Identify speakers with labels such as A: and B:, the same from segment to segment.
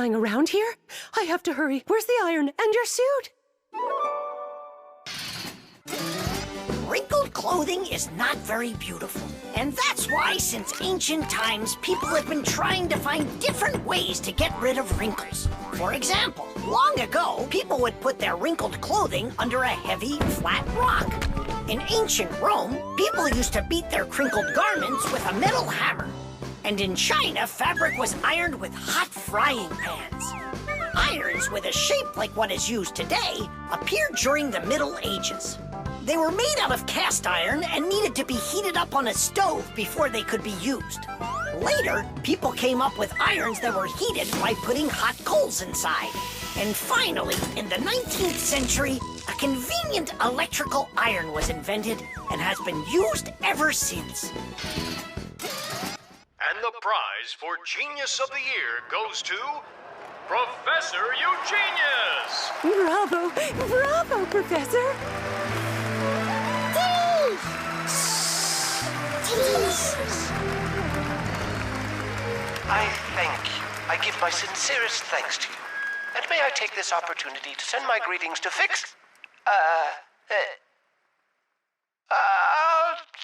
A: lying around here? I have to hurry. Where's the iron and your suit?
B: Wrinkled clothing is not very beautiful. And that's why, since ancient times, people have been trying to find different ways to get rid of wrinkles. For example, long ago, people would put their wrinkled clothing under a heavy, flat rock. In ancient Rome, people used to beat their crinkled garments with a metal hammer. And in China, fabric was ironed with hot frying pans. Irons with a shape like what is used today appeared during the Middle Ages. They were made out of cast iron and needed to be heated up on a stove before they could be used. Later, people came up with irons that were heated by putting hot coals inside. And finally, in the 19th century, a convenient electrical iron was invented and has been used ever since.
C: And the prize for Genius of the Year goes to Professor Eugenius!
A: Bravo! Bravo, Professor!
D: I thank you. I give my sincerest thanks to you. And may I take this opportunity to send my greetings to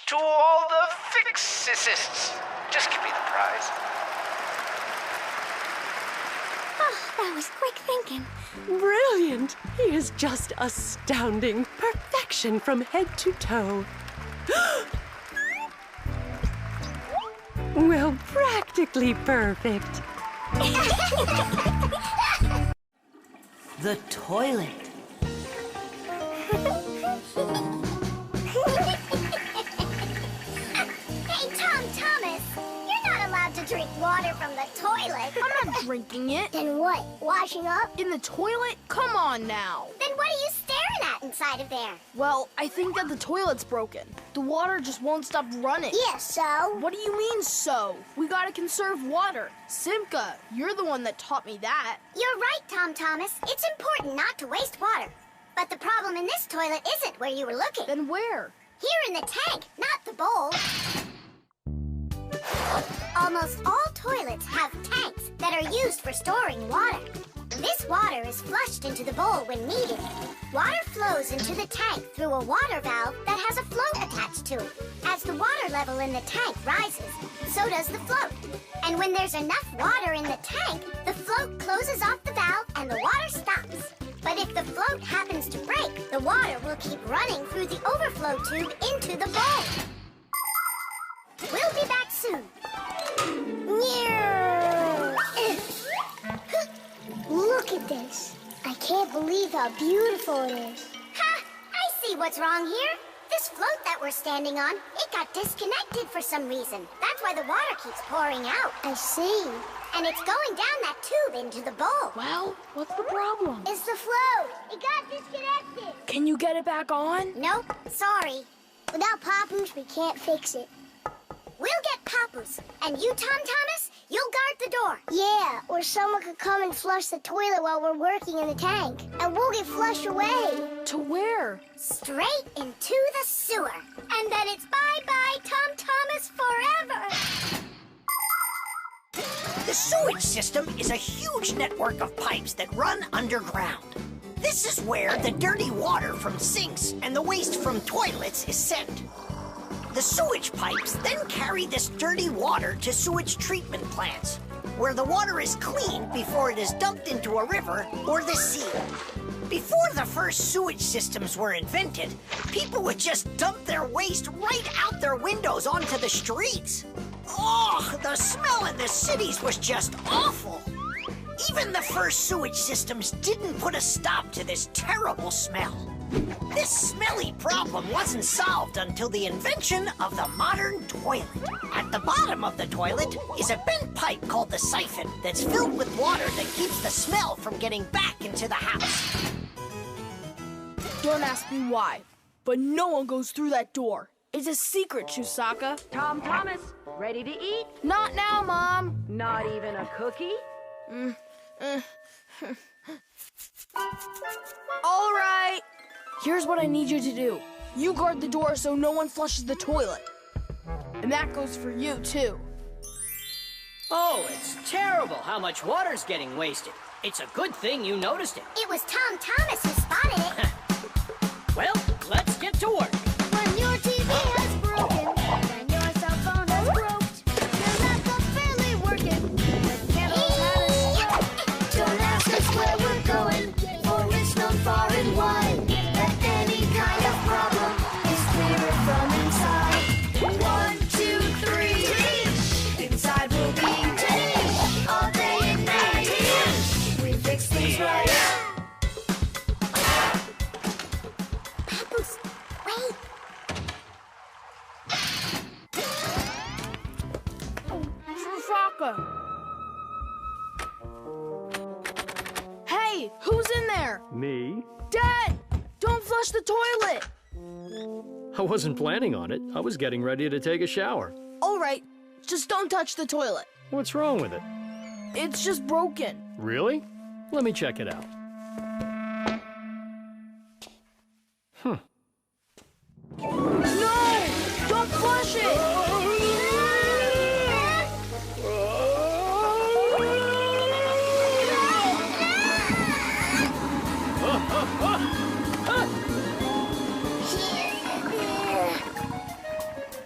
D: to all the fixicists. Just give me the prize.
E: Oh, that was quick thinking.
A: Brilliant! He is just astounding. Perfection from head to toe. Well, practically perfect.
B: The toilet.
E: Hey, Thomas, you're not allowed to drink water from the toilet.
F: I'm not drinking it.
E: Then what? Washing up?
F: In the toilet? Come on now.
E: Then what are you staring at inside of there?
F: Well, I think that the toilet's broken. The water just won't stop running.
E: Yeah, so?
F: What do you mean, so? We gotta conserve water. Simka, you're the one that taught me that.
E: You're right, Thomas. It's important not to waste water. But the problem in this toilet isn't where you were looking.
F: Then where?
E: Here in the tank, not the bowl. Almost all toilets have tanks that are used for storing water. This water is flushed into the bowl when needed. Water flows into the tank through a water valve that has a float attached to it. As the water level in the tank rises, so does the float. And when there's enough water in the tank, the float closes off the valve and the water stops. But if the float happens to break, the water will keep running through the overflow tube into the bowl. We'll be back soon. Look at this. I can't believe how beautiful it is. Ha! I see what's wrong here. This float that we're standing on, it got disconnected for some reason. That's why the water keeps pouring out. I see. And it's going down that tube into the bowl.
F: Well, what's the problem?
E: It's the float. It got disconnected.
F: Can you get it back on?
E: Nope, sorry. Without Papoose, we can't fix it. We'll get Papoose. And you, Thomas, you'll guard the door. Yeah, or someone could come and flush the toilet while we're working in the tank. And we'll get flushed away.
F: To where?
E: Straight into the sewer. And then it's bye-bye, Thomas, forever.
B: The sewage system is a huge network of pipes that run underground. This is where the dirty water from sinks and the waste from toilets is sent. The sewage pipes then carry this dirty water to sewage treatment plants, where the water is cleaned before it is dumped into a river or the sea. Before the first sewage systems were invented, people would just dump their waste right out their windows onto the streets. Oh, the smell in the cities was just awful. Even the first sewage systems didn't put a stop to this terrible smell. This smelly problem wasn't solved until the invention of the modern toilet. At the bottom of the toilet is a bent pipe called the siphon that's filled with water that keeps the smell from getting back into the house.
F: Don't ask me why, but no one goes through that door. It's a secret, Chusaka.
G: Thomas, ready to eat?
F: Not now, Mom.
G: Not even a cookie?
F: All right. Here's what I need you to do. You guard the door so no one flushes the toilet. And that goes for you, too.
H: Oh, it's terrible how much water's getting wasted. It's a good thing you noticed it.
E: It was Tom Thomas who spotted it.
H: Well, let's get to work.
E: When your TV has broken, when your cell phone has broke, your laptop's barely working, the candles had a stroke. Don't ask us where we're going, for it's known far and wide that any kind of problem is clearer from inside. 1, 2, 3, inside will be all day and night. We fix things right. Papoose, wait.
F: Fraka. Hey, who's in there?
I: Me?
F: Dad, don't flush the toilet.
I: I wasn't planning on it. I was getting ready to take a shower.
F: All right, just don't touch the toilet.
I: What's wrong with it?
F: It's just broken.
I: Really? Let me check it out.
F: No! Don't flush it!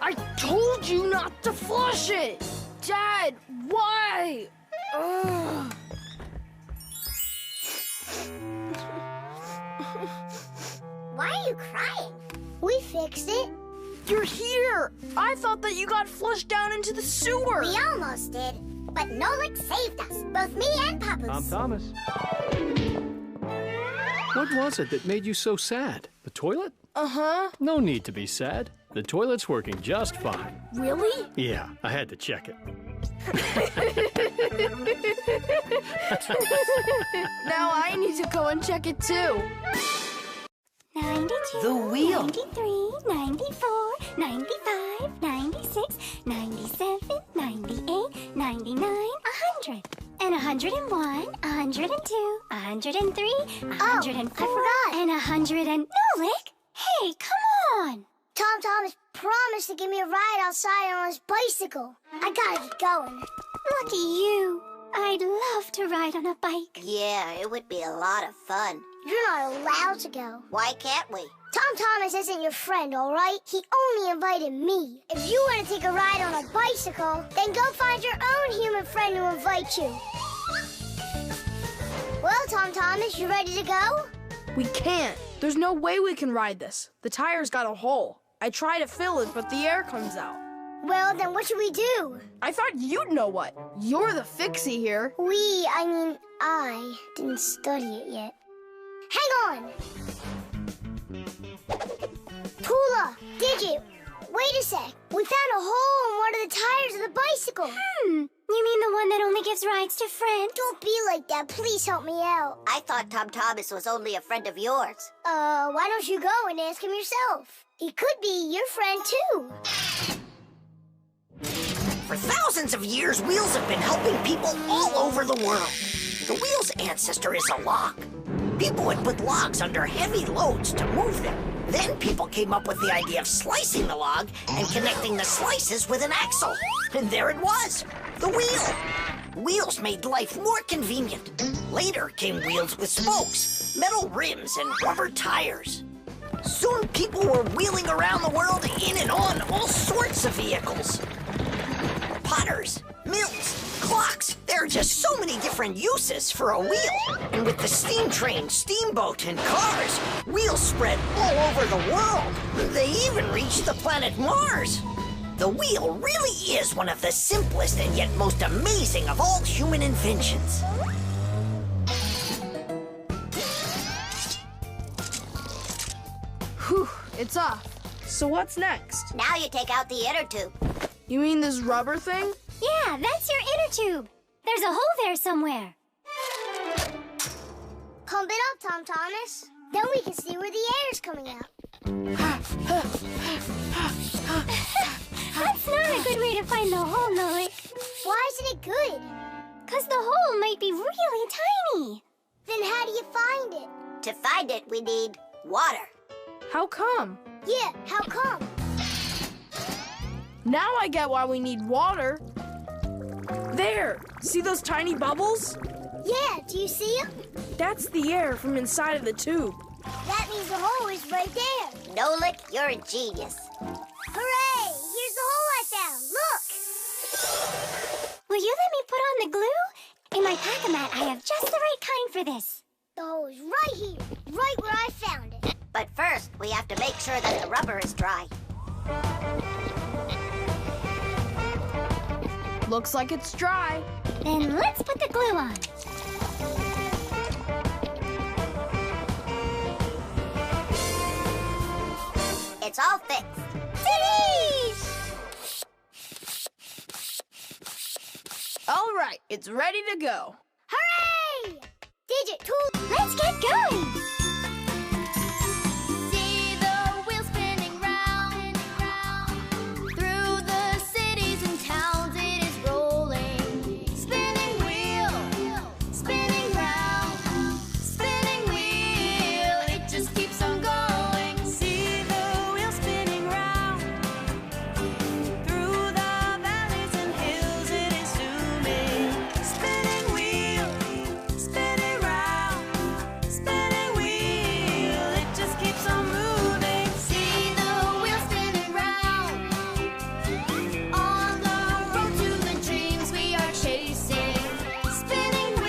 F: I told you not to flush it! Dad, why? Ugh.
E: Why are you crying? We fixed it.
F: You're here! I thought that you got flushed down into the sewer!
E: We almost did, but Nolik saved us, both me and Papoose.
I: Tom Thomas. What was it that made you so sad? The toilet?
F: Uh-huh.
I: No need to be sad. The toilet's working just fine.
F: Really?
I: Yeah, I had to check it.
F: Now I need to go and check it too.
E: 92,
H: The wheel.
E: 93, 94, 95, 96, 97, 98, 99, 100. And 101, 102, 103, 104, and 100 and... Nolik! Hey, come on! Tom Thomas promised to give me a ride outside on his bicycle. I gotta get going. Lucky you. I'd love to ride on a bike.
J: Yeah, it would be a lot of fun.
E: You're not allowed to go.
J: Why can't we?
E: Tom Thomas isn't your friend, all right? He only invited me. If you want to take a ride on a bicycle, then go find your own human friend to invite you. Well, Tom Thomas, you ready to go?
F: We can't. There's no way we can ride this. The tire's got a hole. I try to fill it, but the air comes out.
E: Well, then what should we do?
F: I thought you'd know what. You're the fixie here.
E: I didn't study it yet. Hang on! Tula, Digit, wait a sec. We found a hole in one of the tires of the bicycle.
J: You mean the one that only gives rides to friends?
E: Don't be like that. Please help me out.
J: I thought Tom Thomas was only a friend of yours.
E: Why don't you go and ask him yourself? He could be your friend, too.
B: For thousands of years, wheels have been helping people all over the world. The wheel's ancestor is a log. People would put logs under heavy loads to move them. Then people came up with the idea of slicing the log and connecting the slices with an axle. And there it was, the wheel. Wheels made life more convenient. Later came wheels with spokes, metal rims, and rubber tires. Soon people were wheeling around the world in and on all sorts of vehicles. Potters, mills, clocks. There are just so many different uses for a wheel. And with the steam train, steamboat, and cars, wheels spread all over the world. They even reached the planet Mars. The wheel really is one of the simplest and yet most amazing of all human inventions.
F: Whew, it's off. So what's next?
J: Now you take out the inner tube.
F: You mean this rubber thing?
E: Yeah, that's your inner tube. There's a hole there somewhere. Pump it up, Tom Thomas. Then we can see where the air's coming out. That's not a good way to find the hole, Nolik. Why isn't it good? Because the hole might be really tiny. Then how do you find it?
J: To find it, we need water.
F: How come?
E: Yeah, how come?
F: Now I get why we need water. There! See those tiny bubbles?
E: Yeah, do you see them?
F: That's the air from inside of the tube.
E: That means the hole is right there.
J: Nolik, you're a genius.
E: Hooray! Here's the hole I found. Look!
J: Will you let me put on the glue? In my pack-a-mat, I have just the right kind for this.
E: The hole is right here, right where I found it.
J: But first, we have to make sure that the rubber is dry.
F: Looks like it's dry.
E: Then let's put the glue on.
J: It's all fixed.
E: Finish!
F: All right, it's ready to go.
E: Hooray! Digit tool, let's get going!